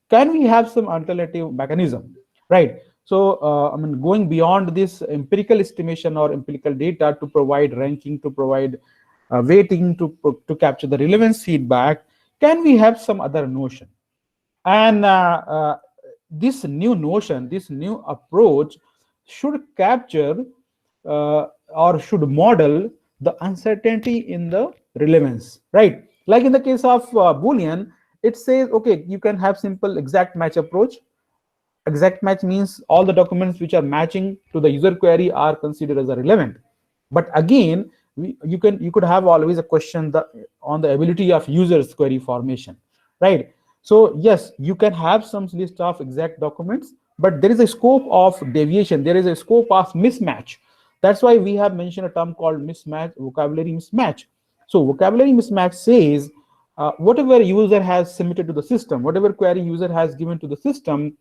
can we have some alternative mechanism, right? So I mean, going beyond this empirical estimation or empirical data to provide ranking, to provide weighting, to capture the relevance feedback, can we have some other notion? And this new notion, this new approach should capture or should model the uncertainty in the relevance, right? Like in the case of Boolean, it says, okay, you can have simple exact match approach. Exact match means all the documents which are matching to the user query are considered as relevant. But again, you could have always a question on the ability of users query formation, right? So yes, you can have some list of exact documents, but there is a scope of deviation, there is a scope of mismatch. That's why we have mentioned a term called mismatch, vocabulary mismatch. So vocabulary mismatch says whatever user has submitted to the system, whatever query user has given to the system,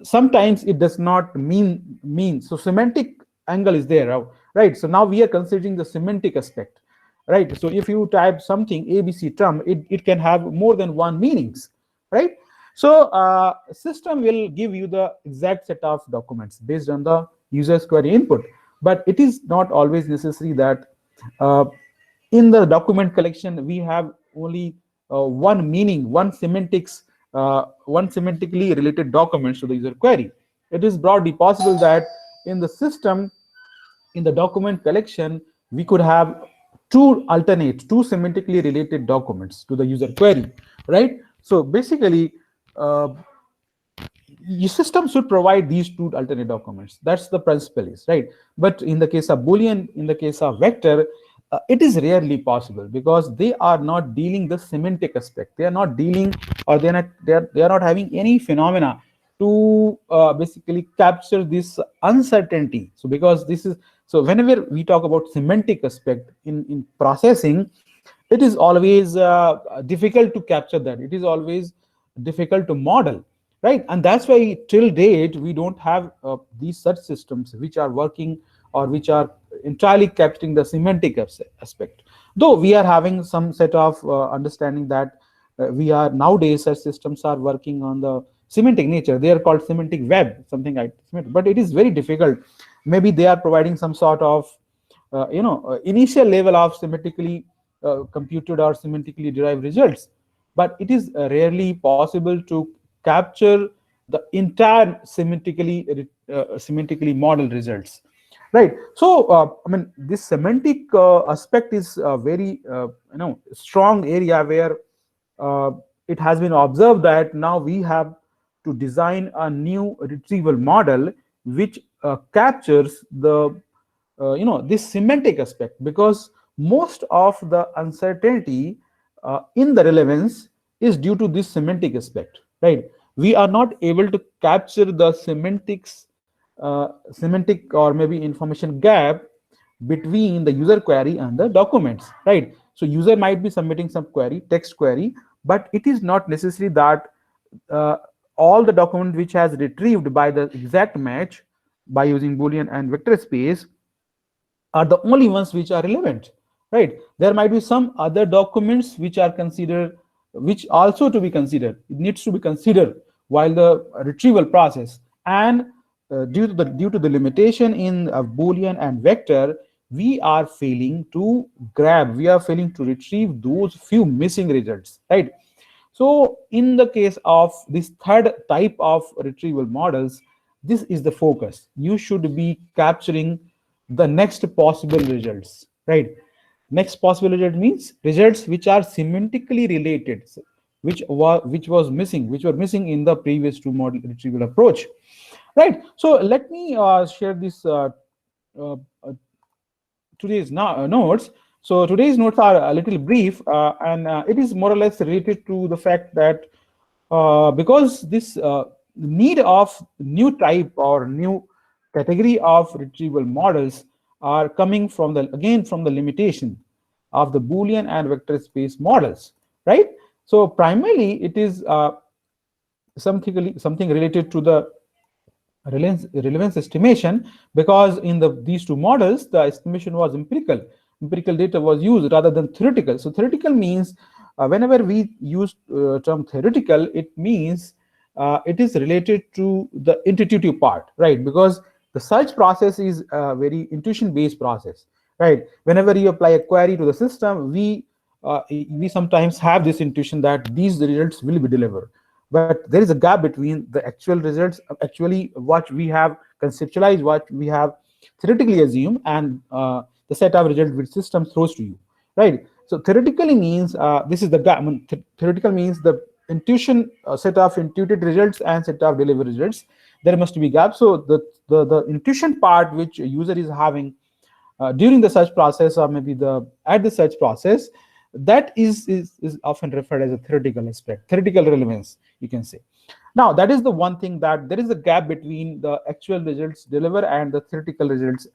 sometimes it does not mean. So semantic angle is there, right? So now we are considering the semantic aspect, right? So if you type something ABC term, it can have more than one meanings, right? So system will give you the exact set of documents based on the user's query input, but it is not always necessary that in the document collection we have only one meaning, one semantically related documents to the user query. It is broadly possible that in the system, in the document collection, we could have two semantically related documents to the user query, right? So basically, your system should provide these two alternate documents. That's the principle is, right? But in the case of Boolean, in the case of vector, it is rarely possible because they are not dealing the semantic aspect. They are not dealing, or they are not having any phenomena to basically capture this uncertainty. So because this is, so whenever we talk about semantic aspect in processing, it is always difficult to capture that. It is always difficult to model, right? And that's why till date we don't have these such systems which are working or which are entirely capturing the semantic aspect. Though we are having some set of understanding that we are nowadays such systems are working on the semantic nature. They are called semantic web, something like that. But it is very difficult. Maybe they are providing some sort of initial level of semantically computed or semantically derived results, but it is rarely possible to capture the entire semantically modeled results, right? So I mean, this semantic aspect is a very strong area where it has been observed that now we have to design a new retrieval model which captures the this semantic aspect, because most of the uncertainty in the relevance is due to this semantic aspect, right? We are not able to capture the semantic or maybe information gap between the user query and the documents, right? So user might be submitting some query, text query, but it is not necessary that all the document which has retrieved by the exact match by using Boolean and vector space are the only ones which are relevant, right? There might be some other documents which are considered, which also to be considered. It needs to be considered while the retrieval process. And due to the limitation in Boolean and vector, we are failing to retrieve those few missing results, right? So in the case of this third type of retrieval models, this is the focus. You should be capturing the next possible results, right? Next possible result means results which are semantically related, which were missing in the previous two model retrieval approach, right? So let me share this uh, today's notes. So today's notes are a little brief, and it is more or less related to the fact that because this need of new type or new category of retrieval models are coming from the limitation of the Boolean and vector space models, right? So primarily it is something related to the relevance estimation, because in these two models the estimation was empirical data was used rather than theoretical. So theoretical means whenever we use term theoretical, it means it is related to the intuitive part, right? Because the search process is a very intuition based process, right? Whenever you apply a query to the system, we sometimes have this intuition that these results will be delivered, but there is a gap between the actual results, actually what we have conceptualized, what we have theoretically assumed, and the set of results which system throws to you, right? So theoretically means this is the gap. I mean, theoretical means the intuition set of intuited results and set of delivered results. There must be gap. So the intuition part which a user is having during the search process, or maybe the at the search process, that is often referred as a theoretical aspect, theoretical relevance, you can say. Now that is the one thing, that there is a gap between the actual results delivered and the theoretical results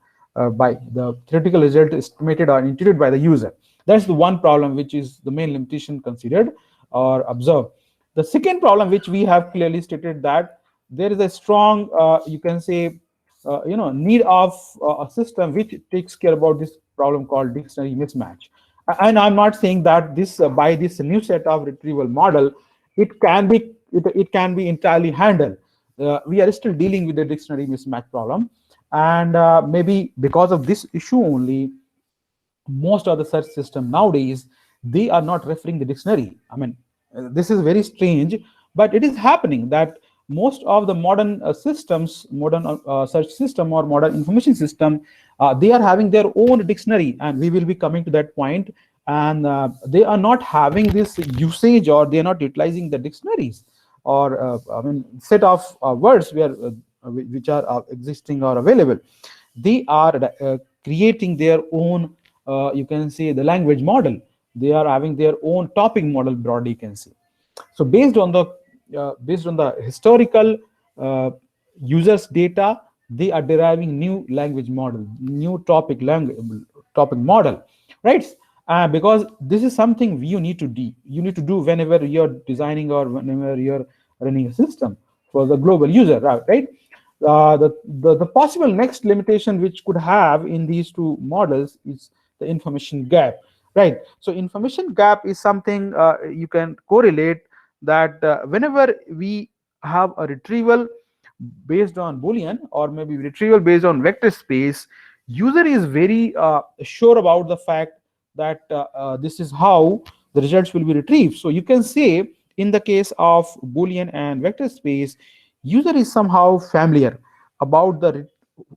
by the theoretical result estimated or intuited by the user. That's the one problem which is the main limitation considered or observed. The second problem which we have clearly stated, that there is a strong you can say need of a system which takes care about this problem called dictionary mismatch. And I'm not saying that this by this new set of retrieval model it can be entirely handled. We are still dealing with the dictionary mismatch problem, and maybe because of this issue only, most of the search system nowadays, they are not referring the dictionary. I mean, this is very strange, but it is happening that most of the modern systems, modern search system or modern information system, they are having their own dictionary, and we will be coming to that point. And they are not having this usage, or they are not utilizing the dictionaries, or I mean set of words which are existing or available. They are creating their own you can say the language model. They are having their own topic model, broadly you can say. So based on the historical uh, users data, they are deriving new language model, new topic model, right? Because this is something you need to do whenever you're designing or whenever you're running a system for the global user, right? The possible next limitation which could have in these two models is the information gap, right? So information gap is something you can correlate, that whenever we have a retrieval based on Boolean, or maybe retrieval based on vector space, user is very sure about the fact that this is how the results will be retrieved. So you can say in the case of Boolean and vector space, user is somehow familiar about the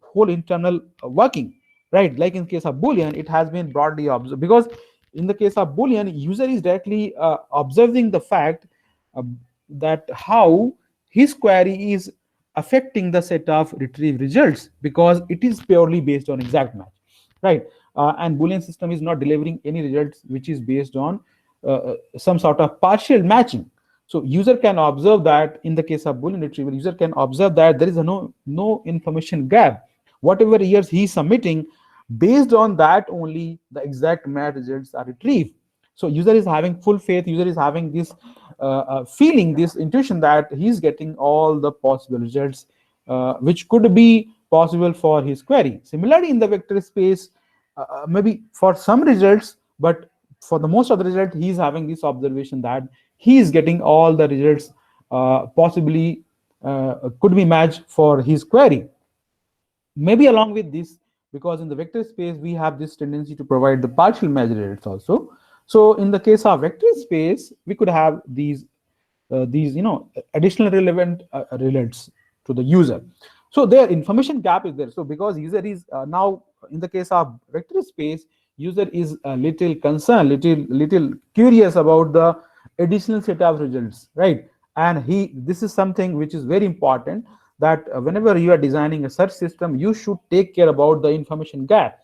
whole internal working, right? Like in case of Boolean, it has been broadly observed, because in the case of Boolean, user is directly observing the fact uh, that how his query is affecting the set of retrieved results, because it is purely based on exact match, right? And Boolean system is not delivering any results which is based on some sort of partial matching. So user can observe that in the case of Boolean retrieval, user can observe that there is a no information gap. Whatever years he is submitting, based on that only the exact match results are retrieved. So user is having full faith, user is having this feeling, this intuition that he's getting all the possible results which could be possible for his query. Similarly, in the vector space, maybe for some results, but for the most of the result, he's having this observation that he is getting all the results possibly could be matched for his query. Maybe along with this, because in the vector space we have this tendency to provide the partial match results also. So in the case of vector space, we could have these additional relevant relates to the user. So their information gap is there. So because user is now in the case of vector space, user is a little concerned, little curious about the additional set of results, right? And this is something which is very important, that whenever you are designing a search system, you should take care about the information gap.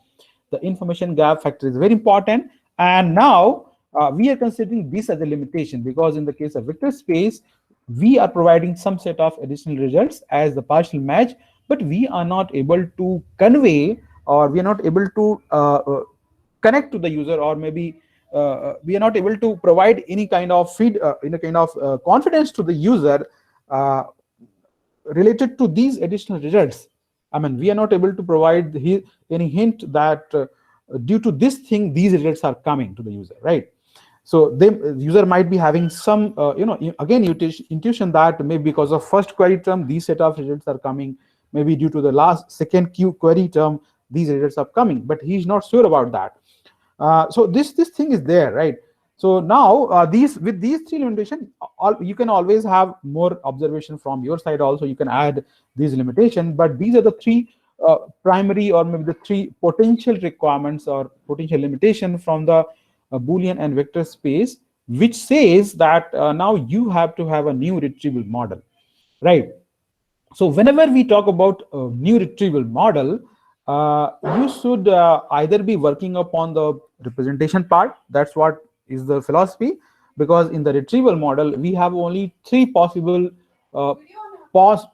The information gap factor is very important. And now we are considering this as a limitation, because in the case of vector space, we are providing some set of additional results as the partial match, but we are not able to convey, or we are not able to connect to the user, or maybe we are not able to provide any kind of any kind of confidence to the user uh, related to these additional results. I mean, we are not able to provide any hint that due to this thing, these results are coming to the user, right? So the user might be having some again intuition that maybe because of first query term these set of results are coming, maybe due to the last second query term these results are coming, but he's not sure about that. So this thing is there, right? So now these with these three limitation, you can always have more observation from your side also, you can add these limitation, but these are the three primary, or maybe the three potential requirements or potential limitation from the Boolean and vector space, which says that now you have to have a new retrieval model, right? So whenever we talk about a new retrieval model, you should either be working upon the representation part. That's what is the philosophy, because in the retrieval model we have only uh, pos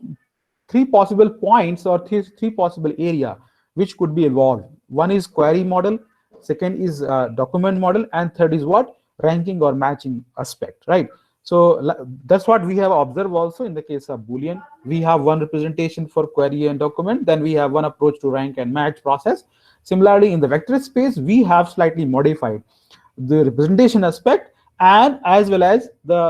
three possible points, or three possible area which could be evolved. One is query model, second is document model, and third is what, ranking or matching aspect, right? So that's what we have observed also in the case of Boolean. We have one representation for query and document, then we have one approach to rank and match process. Similarly, in the vector space, we have slightly modified the representation aspect, and as well as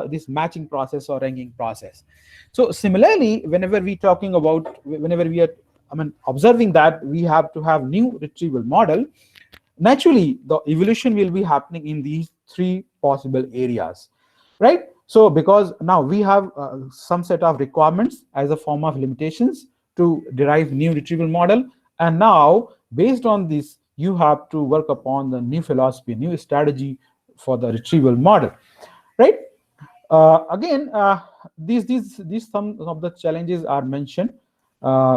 this matching process or ranking process. So similarly, whenever we talking about, whenever we are, I mean, observing that we have to have new retrieval model, naturally the evolution will be happening in these three possible areas, right? So because now we have some set of requirements as a form of limitations to derive new retrieval model, and now based on this you have to work upon the new philosophy, new strategy for the retrieval model, right? Again, these some of the challenges are mentioned,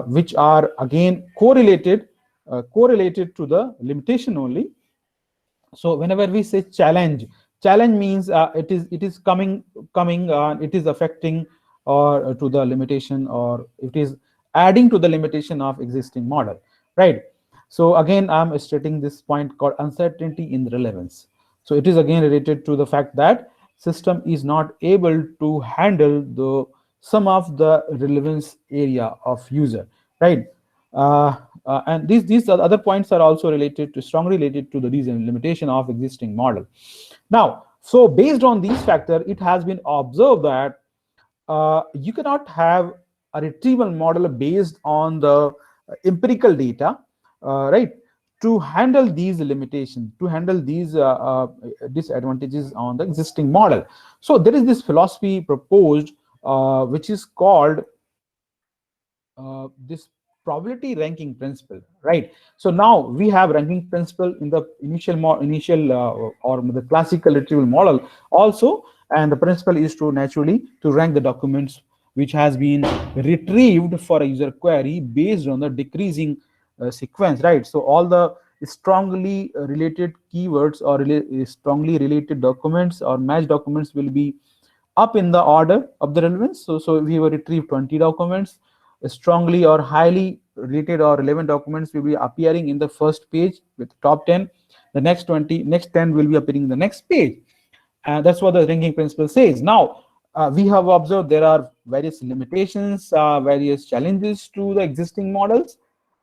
which are again correlated to the limitation only. So whenever we say challenge means it is coming it is affecting or to the limitation, or it is adding to the limitation of existing model, right? So again, I'm stating this point called uncertainty in relevance. So it is again related to the fact that system is not able to handle the some of the relevance area of user, right? And these other points are also related to, strongly related to the reason limitation of existing model. Now, so based on these factors, it has been observed that you cannot have a retrieval model based on the empirical data, right? To handle these limitations, to handle these disadvantages on the existing model. So there is this philosophy proposed, which is called this probability ranking principle, right? So now we have ranking principle in the initial or the classical retrieval model also, and the principle is to naturally to rank the documents which has been retrieved for a user query based on the decreasing sequence, right? So all the strongly related keywords or strongly related documents or match documents will be up in the order of the relevance. So we will retrieve 20 documents. Strongly or highly related or relevant documents will be appearing in the first page with top 10. The next 10 will be appearing in the next page. And that's what the ranking principle says. Now, we have observed there are various limitations, various challenges to the existing models,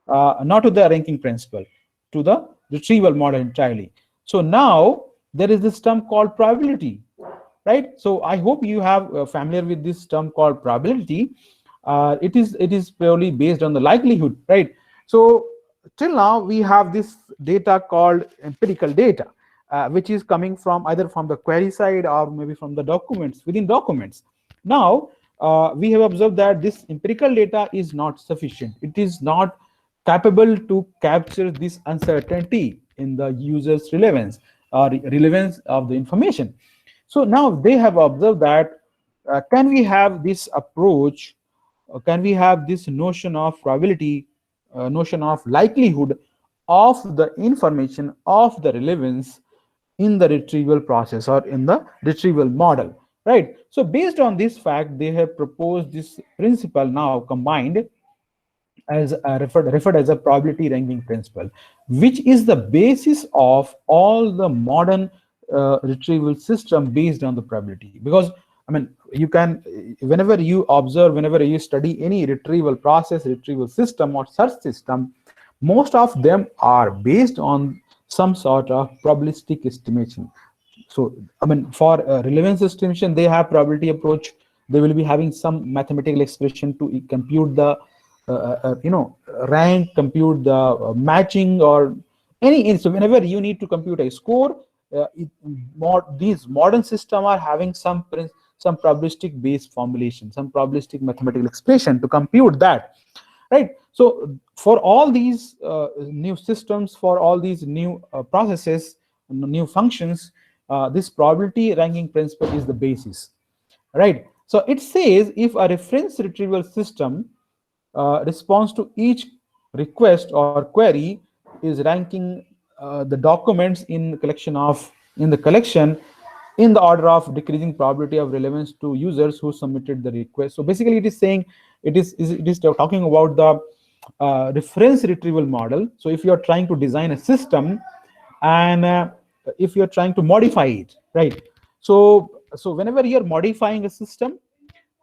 not to the ranking principle, to the retrieval model entirely. So now there is this term called probability, right? So I hope you have familiar with this term called probability. It is purely based on the likelihood, right? So till now we have this data called empirical data, which is coming from either from the query side or maybe from the documents, within documents. Now we have observed that this empirical data is not sufficient. It is not capable to capture this uncertainty in the user's relevance or relevance of the information. So now they have observed that can we have this approach, can we have this notion of probability, notion of likelihood of the information of the relevance in the retrieval process or in the retrieval model, right? So based on this fact, they have proposed this principle now combined as referred as a probability ranking principle, which is the basis of all the modern retrieval system based on the probability. Because I mean, you can, whenever you observe, whenever you study any retrieval process, retrieval system or search system, most of them are based on some sort of probabilistic estimation. So I mean, for relevance estimation, they have probability approach. They will be having some mathematical expression to compute the rank, compute the matching, or any. So whenever you need to compute a score, these modern system are having some probabilistic based formulation, some probabilistic mathematical expression to compute that, right? So for all these new systems, for all these new processes, new functions, this probability ranking principle is the basis, right? So it says if a reference retrieval system response to each request or query is ranking the documents in the collection in the order of decreasing probability of relevance to users who submitted the request. So basically it is saying, it is talking about the reference retrieval model. So if you are trying to design a system, and if you're trying to modify it, right? So whenever you're modifying a system,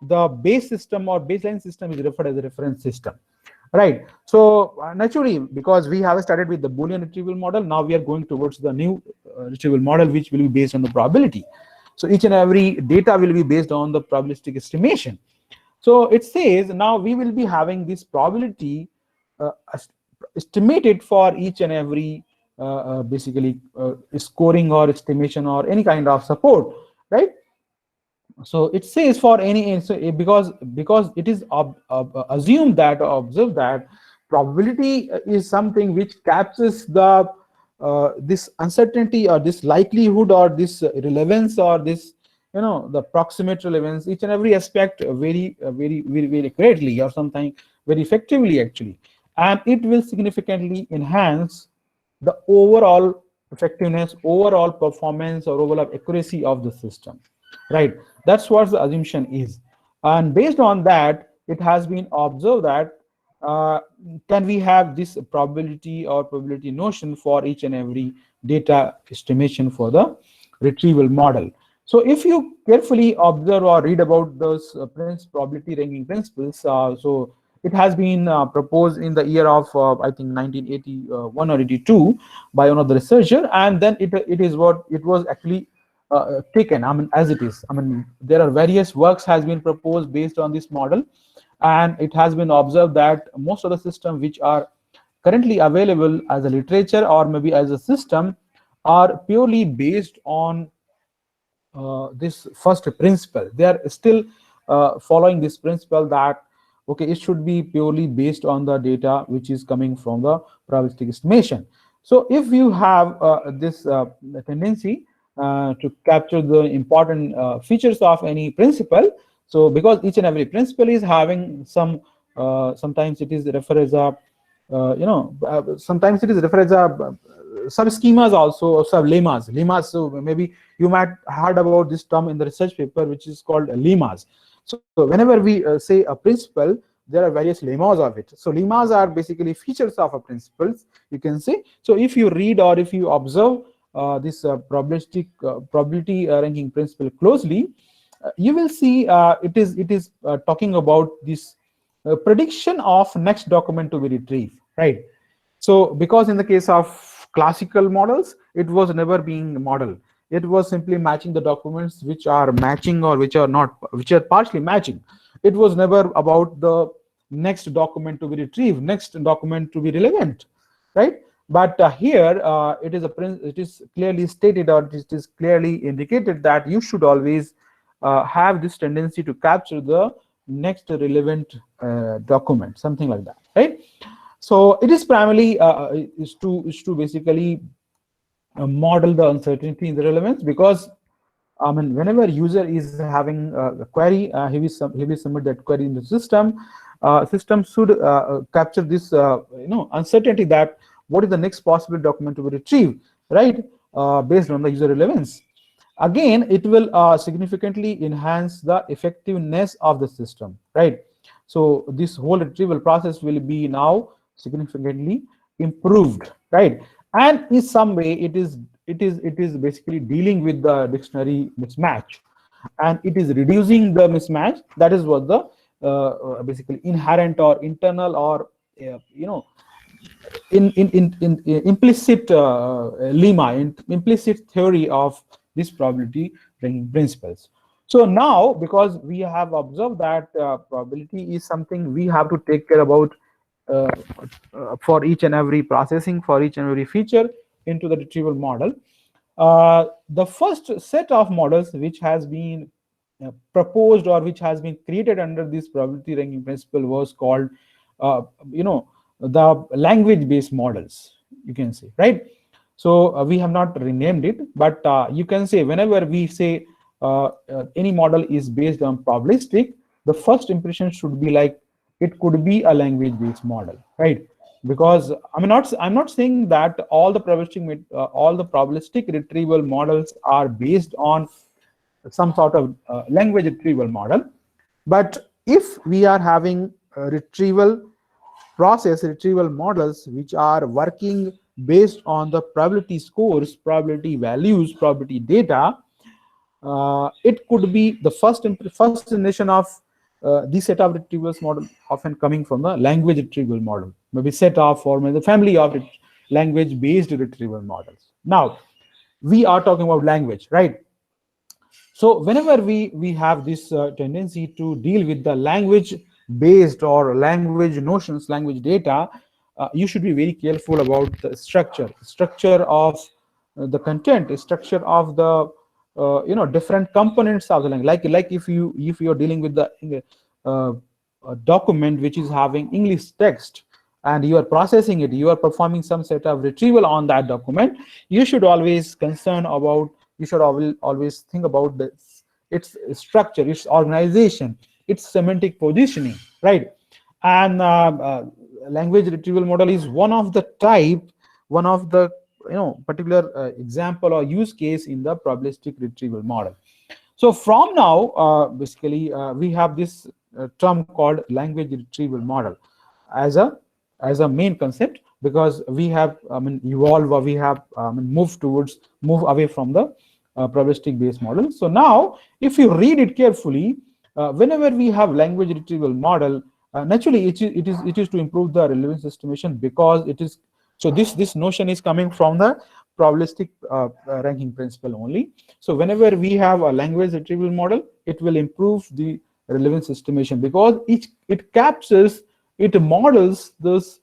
the base system or baseline system is referred as a reference system, right? So naturally, because we have started with the Boolean retrieval model, now we are going towards the new retrieval model, which will be based on the probability. So each and every data will be based on the probabilistic estimation. So it says now we will be having this probability uh, estimated for each and every basically scoring or estimation or any kind of support, right? So it says for any, so because it is assumed that, or observed that probability is something which captures the this uncertainty or this likelihood or this relevance or this, the proximate relevance, each and every aspect very accurately, or something very effectively actually, and it will significantly enhance the overall effectiveness, overall performance, or overall accuracy of the system, right? That's what the assumption is. And based on that, it has been observed that uh, can we have this probability or probability notion for each and every data estimation for the retrieval model. So if you carefully observe or read about those probability ranking principles, so it has been proposed in the year of I think 1981 or 82 by one of the researcher, and then it is what it was actually taken, I mean, as it is. I mean, there are various works has been proposed based on this model, and it has been observed that most of the systems which are currently available as a literature or maybe as a system are purely based on this first principle. They are still following this principle that okay, it should be purely based on the data which is coming from the probabilistic estimation. So if you have this tendency to capture the important features of any principle, so because each and every principle is having some sometimes it is referred as a sometimes it is referred as a sub schemas also, or sub lemmas. So maybe you might heard about this term in the research paper, which is called lemmas. So whenever we say a principle, there are various lemmas of it. So lemmas are basically features of a principles, you can say. So if you read or if you observe this probability ranking principle closely, you will see it is talking about this prediction of next document to be retrieved, right? So because in the case of classical models, it was never being model. It was simply matching the documents which are matching or which are not, which are partially matching. It was never about the next document to be retrieved, next document to be relevant, right? But here it is clearly stated, or it is clearly indicated that you should always have this tendency to capture the next relevant document, something like that, right? So it is primarily is to basically model the uncertainty in the relevance, because I mean, whenever user is having a query, he will submit that query in the system. System should capture this uncertainty, that what is the next possible document to be retrieved, right? Based on the user relevance. Again, it will significantly enhance the effectiveness of the system, right? So this whole retrieval process will be now significantly improved, right? And in some way, it is basically dealing with the dictionary mismatch, and it is reducing the mismatch. That is what the basically inherent or internal or in implicit lemma, implicit theory of this probability ranking principles. So now, because we have observed that probability is something we have to take care about uh, for each and every processing, for each and every feature into the retrieval model. The first set of models which has been proposed or which has been created under this probability ranking principle was called, uh, you know, the language-based models, you can say, right? So we have not renamed it, but you can say whenever we say any model is based on probabilistic, the first impression should be like it could be a language-based model, right? Because I'm not saying that all the probabilistic retrieval models are based on some sort of language retrieval model, but if we are having retrieval models which are working based on the probability scores, probability values, probability data, it could be the first generation of the set of retrievals model often coming from the language retrieval model, maybe set of or maybe the family of language-based retrieval models. Now, we are talking about language, right? So whenever we have this tendency to deal with the language based or language notions, language data, you should be very careful about the structure of the content, structure of the different components of the language. Like if you're dealing with the a document which is having English text, and you are processing it, you are performing some set of retrieval on that document, you should always always think about its structure, its organization, its semantic positioning, right? And language retrieval model is one of the particular example or use case in the probabilistic retrieval model. So from now, basically, we have this term called language retrieval model as a main concept, because we have evolved, or we have move away from the probabilistic based model. So now, if you read it carefully, whenever we have language retrieval model, naturally it is to improve the relevance estimation, because it is so this notion is coming from the probabilistic ranking principle only. So whenever we have a language retrieval model, it will improve the relevance estimation, because it models this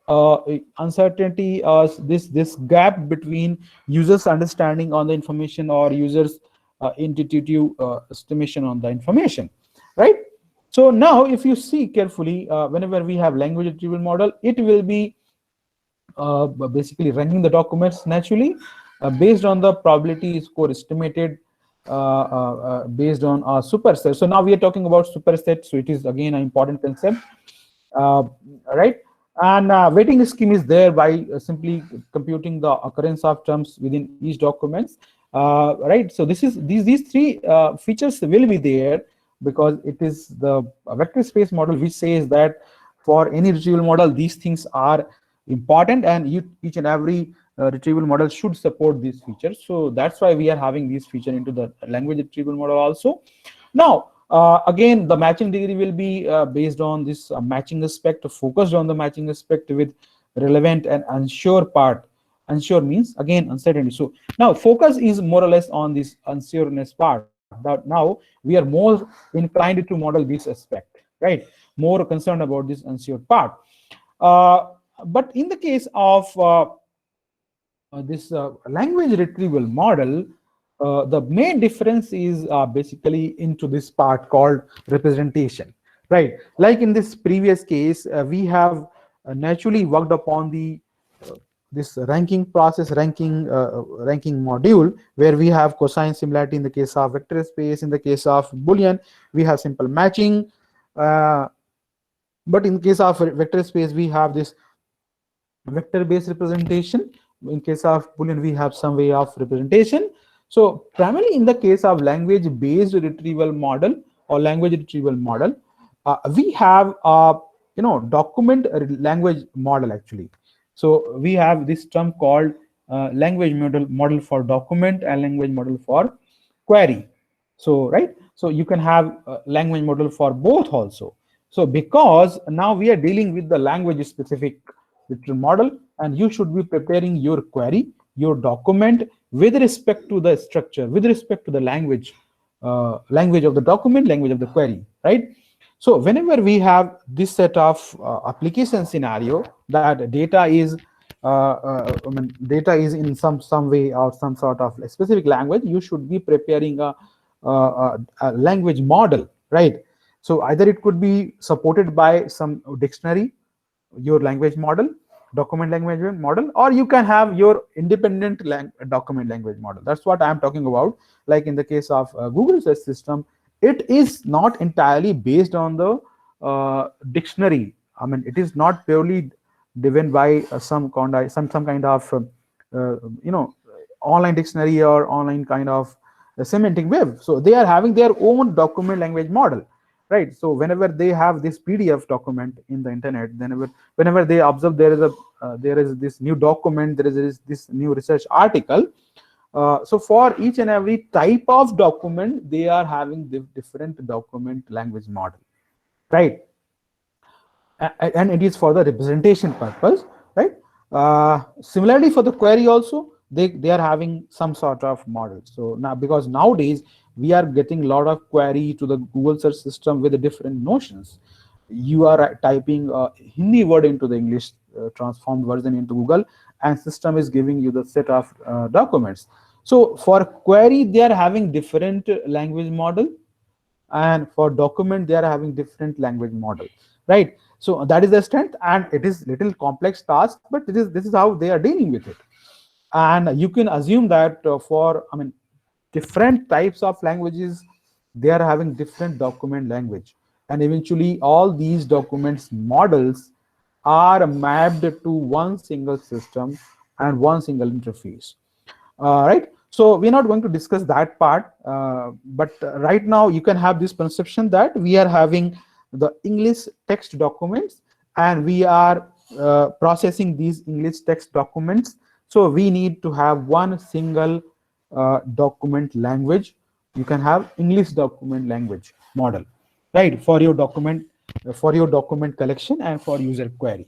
uncertainty, this gap between users understanding on the information or users intuitive estimation on the information, right? So now if you see carefully, whenever we have language retrieval model, it will be basically running the documents naturally based on the probability score estimated based on a superset. So now we are talking about superset, so it is again an important concept, uh, right? And weighting scheme is there by simply computing the occurrence of terms within each documents, right? So these three features will be there, because it is the vector space model which says that for any retrieval model these things are important, and each and every retrieval model should support these features. So that's why we are having these feature into the language retrieval model also. Now, again, the matching degree will be based on this matching aspect, focused on the matching aspect with relevant and unsure part. Unsure means again uncertainty. So now focus is more or less on this unsureness part. That now we are more inclined to model this aspect, right? More concerned about this unsure part. But in the case of this language retrieval model, the main difference is basically into this part called representation, right? Like in this previous case, we have naturally worked upon the this ranking process, ranking module, where we have cosine similarity in the case of vector space. In the case of Boolean, we have simple matching. But in case of vector space, we have this vector-based representation. In case of Boolean, we have some way of representation. So primarily in the case of language-based retrieval model or language retrieval model, we have a document language model actually. So we have this term called language model for document and language model for query. So right, so you can have a language model for both also. So because now we are dealing with the language specific retrieval model, and you should be preparing your query, your document with respect to the structure, with respect to the language, language of the document, language of the query, right? So whenever we have this set of application scenario that data is data is in some way or some sort of specific language, you should be preparing a language model, right? So either it could be supported by some dictionary, your language model, document language model, or you can have your independent document language model. That's what I'm talking about. Like in the case of Google search system, it is not entirely based on the dictionary. I mean, it is not purely driven by some kind of you know, online dictionary or online kind of semantic web. So they are having their own document language model, right? So whenever they have this PDF document in the internet, whenever they observe there is this new document, there is this new research article, so for each and every type of document, they are having the different document language model, right? And it is for the representation purpose, right? Similarly for the query also, they are having some sort of model. So now, because nowadays we are getting a lot of query to the Google search system with the different notions. You are typing a Hindi word into the English transformed version into Google, and system is giving you the set of documents. So for query, they are having different language model, and for document they are having different language model, right? So that is the strength, and it is little complex task, but this is how they are dealing with it. And you can assume that for, I mean, different types of languages, they are having different document language, and eventually all these documents models are mapped to one single system and one single interface, right? So we're not going to discuss that part, but right now you can have this perception that we are having the English text documents, and we are processing these English text documents. So we need to have one single document language. You can have English document language model, right, for your document collection and for user query,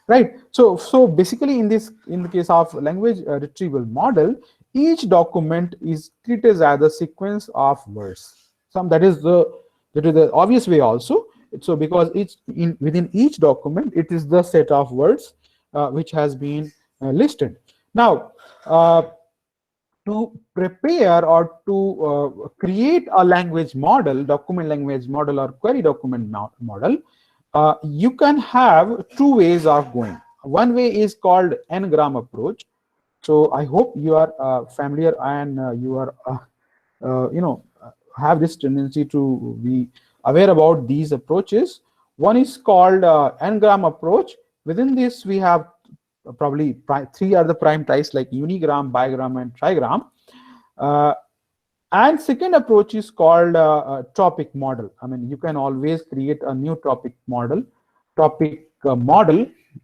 right? So basically in the case of language retrieval model, each document is treated as a sequence of words. That is the obvious way also. So because within each document, it is the set of words which has been listed. Now to prepare or to create a language model, document language model or query document model, you can have two ways of going. One way is called n-gram approach. So I hope you are familiar, and you are have this tendency to be aware about these approaches. One is called n-gram approach. Within this we have probably three are the prime types, like unigram, bigram, and trigram. And second approach is called topic model. I mean, you can always create a new topic model,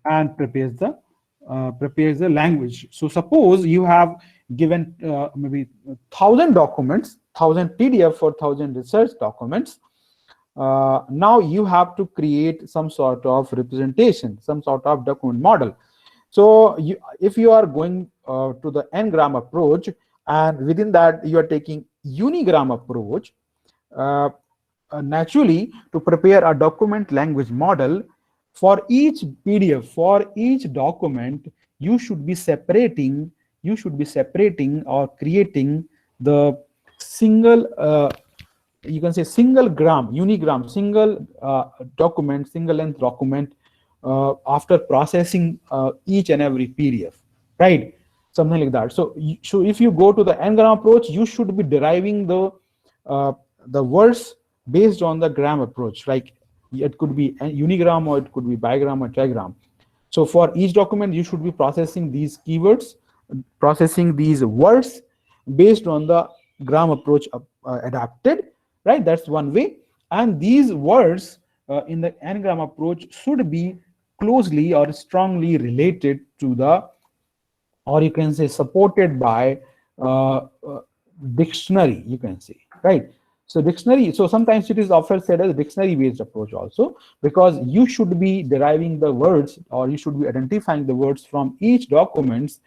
and prepares the language. So suppose you have given maybe 1,000 documents, 1,000 PDF or 1,000 research documents. Now you have to create some sort of representation, some sort of document model. So if you are going to the n-gram approach, and within that you are taking unigram approach, naturally to prepare a document language model for each PDF, for each document, you should be separating or creating the single you can say single gram, unigram, single document, single length document after processing each and every PDF, right? Something like that. So if you go to the n-gram approach, you should be deriving the words based on the gram approach. Like it could be unigram, or it could be bigram or trigram. So for each document, you should be processing these keywords, processing these words based on the gram approach adapted, right? That's one way. And these words in the n-gram approach should be closely or strongly related to the, or you can say supported by dictionary, you can say, right? So dictionary, so sometimes it is often said as a dictionary based approach also, because you should be deriving the words, or you should be identifying the words from each documents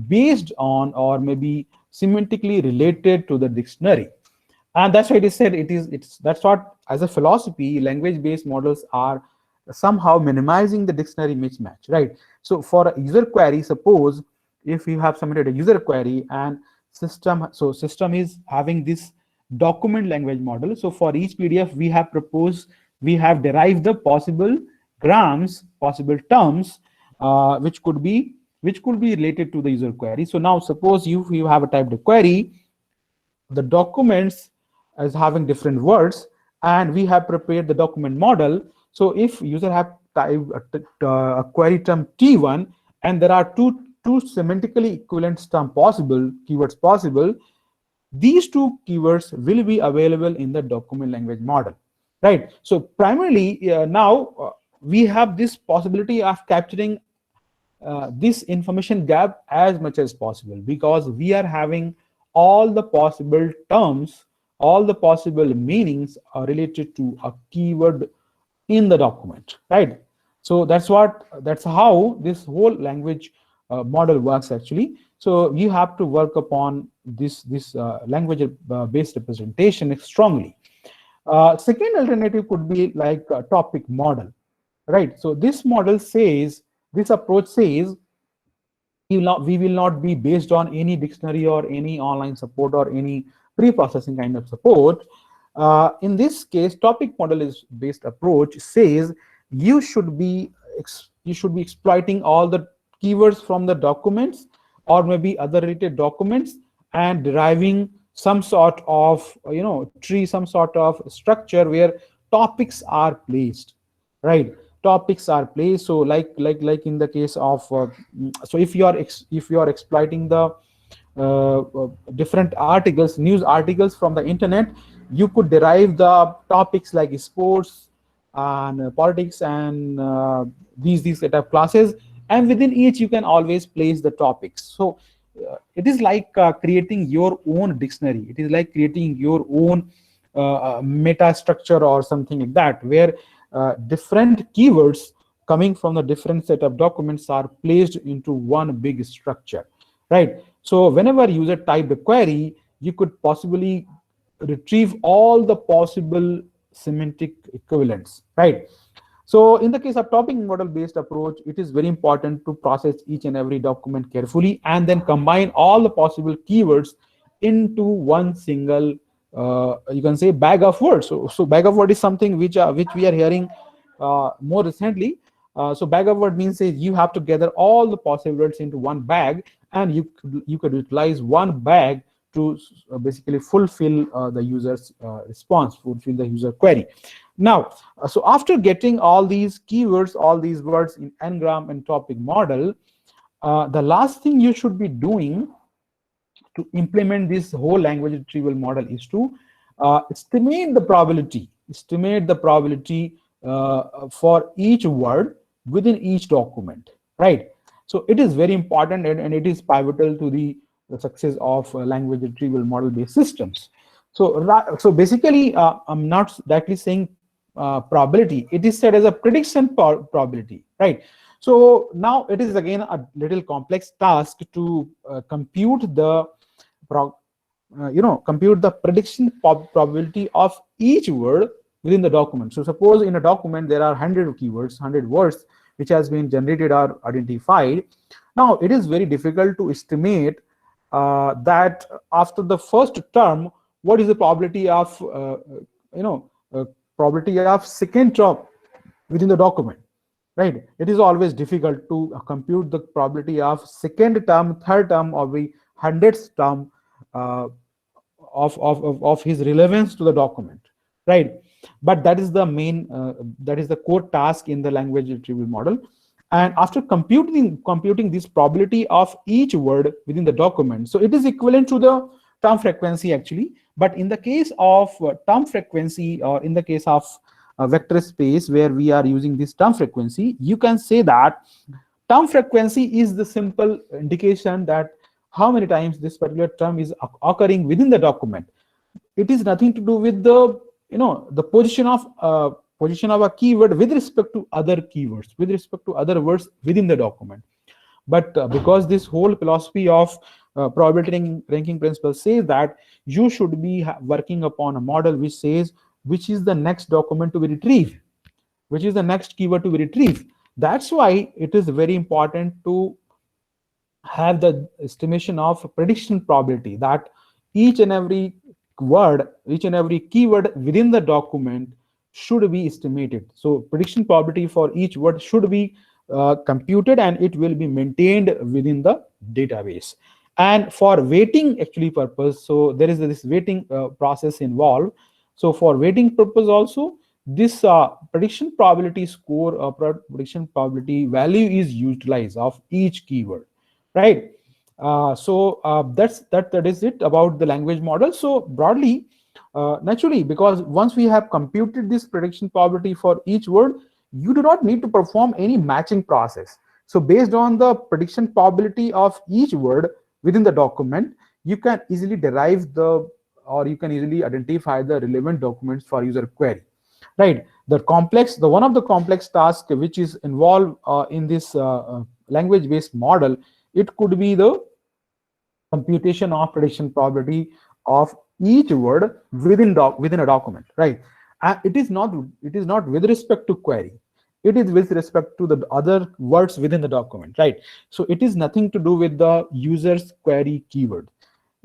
based on or maybe semantically related to the dictionary. And that's why it is said it's that's what, as a philosophy, language-based models are somehow minimizing the dictionary mismatch, right? So for a user query, suppose if you have submitted a user query and system is having this document language model. So for each PDF we have derived the possible grams, possible terms, which could be related to the user query. So now suppose you have a typed a query, the documents as having different words, and we have prepared the document model. So if user have typed a query term T1 and there are two semantically equivalent term possible keywords possible, these two keywords will be available in the document language model, right? So primarily now we have this possibility of capturing this information gap as much as possible, because we are having all the possible terms, all the possible meanings are related to a keyword in the document, right? So that's how this whole language model works actually. So you have to work upon this language based representation strongly. Second alternative could be like a topic model, right? So this model says, this approach says we will not be based on any dictionary or any online support or any pre-processing kind of support. In this case, topic model is based approach says you should be exploiting all the keywords from the documents or maybe other related documents and deriving some sort of tree, some sort of structure where topics are placed, right? Topics are placed. So like in the case of so if you are exploiting the different articles, news articles from the internet, you could derive the topics like sports and politics and these set of classes, and within each you can always place the topics. So it is like creating your own dictionary. It is like creating your own meta structure or something like that, where different keywords coming from the different set of documents are placed into one big structure, right? So whenever user typed a query, you could possibly retrieve all the possible semantic equivalents, right? So in the case of topic model based approach, it is very important to process each and every document carefully and then combine all the possible keywords into one single you can say bag of words. So bag of word is something which we are hearing more recently. So bag of word means you have to gather all the possible words into one bag, and you could utilize one bag to basically fulfill the user's response, fulfill the user query. Now, so after getting all these keywords, all these words in n-gram and topic model, the last thing you should be doing to implement this whole language retrieval model is to estimate the probability for each word within each document, right? So it is very important, and it is pivotal to the success of language retrieval model based systems. So basically I'm not directly saying probability. It is said as a prediction probability, right? So now it is again a little complex task to compute the prediction probability of each word within the document. So suppose in a document there are 100 keywords, 100 words which has been generated or identified. Now it is very difficult to estimate that after the first term, what is the probability of second term within the document, right? It is always difficult to compute the probability of second term, third term, or the 100th term of his relevance to the document, right? But that is the main that is the core task in the language retrieval model. And after computing this probability of each word within the document, so it is equivalent to the term frequency actually. But in the case of term frequency, or in the case of vector space where we are using this term frequency, you can say that term frequency is the simple indication that how many times this particular term is occurring within the document. It is nothing to do with the the position of a keyword with respect to other keywords, with respect to other words within the document. But because this whole philosophy of probability ranking principle says that you should be working upon a model which says which is the next document to be retrieved, which is the next keyword to be retrieved. That's why it is very important to have the estimation of prediction probability, that each and every word, each and every keyword within the document should be estimated. So prediction probability for each word should be computed, and it will be maintained within the database. And for weighting actually purpose, so there is this weighting process involved. So for weighting purpose also, this prediction probability score or prediction probability value is utilized of each keyword, right? That is it about the language model. So broadly, naturally, because once we have computed this prediction probability for each word, you do not need to perform any matching process. So based on the prediction probability of each word within the document, you can easily derive the, or you can easily identify the relevant documents for user query, right? The one of the complex tasks which is involved in this language-based model, it could be the computation of prediction probability of each word within a document, right? It is not with respect to query, it is with respect to the other words within the document, right? So it is nothing to do with the user's query keyword.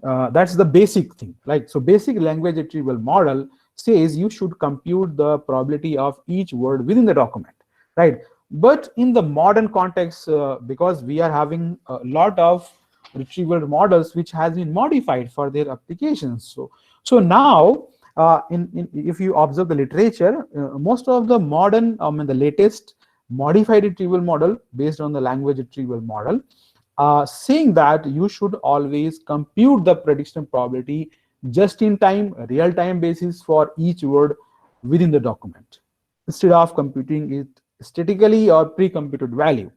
That's the basic thing. Like, so basic language retrieval model says you should compute the probability of each word within the document, right? But in the modern context, because we are having a lot of retrieval models which has been modified for their applications. So now, if you observe the literature, most of the modern, and the latest modified retrieval model based on the language retrieval model, saying that you should always compute the prediction probability just in time, real time basis for each word within the document, instead of computing it statically or pre-computed value.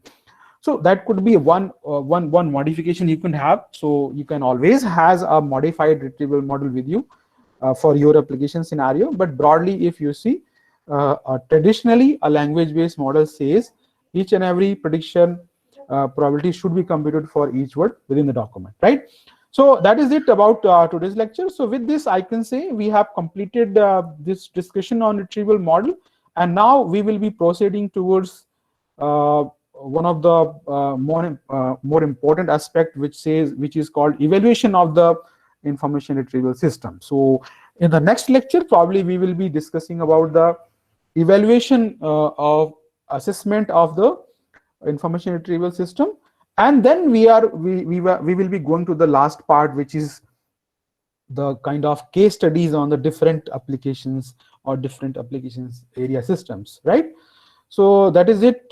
So that could be one modification you can have. So you can always has a modified retrieval model with you for your application scenario. But broadly, if you see, traditionally a language-based model says each and every prediction probability should be computed for each word within the document, right? So that is it about today's lecture. So with this, I can say we have completed this discussion on retrieval model, and now we will be proceeding towards one of the more important aspect, which is called evaluation of the information retrieval system. So in the next lecture, probably we will be discussing about the evaluation of assessment of the information retrieval system, and then we will be going to the last part, which is the kind of case studies on the different applications or different applications area systems, right? So that is it.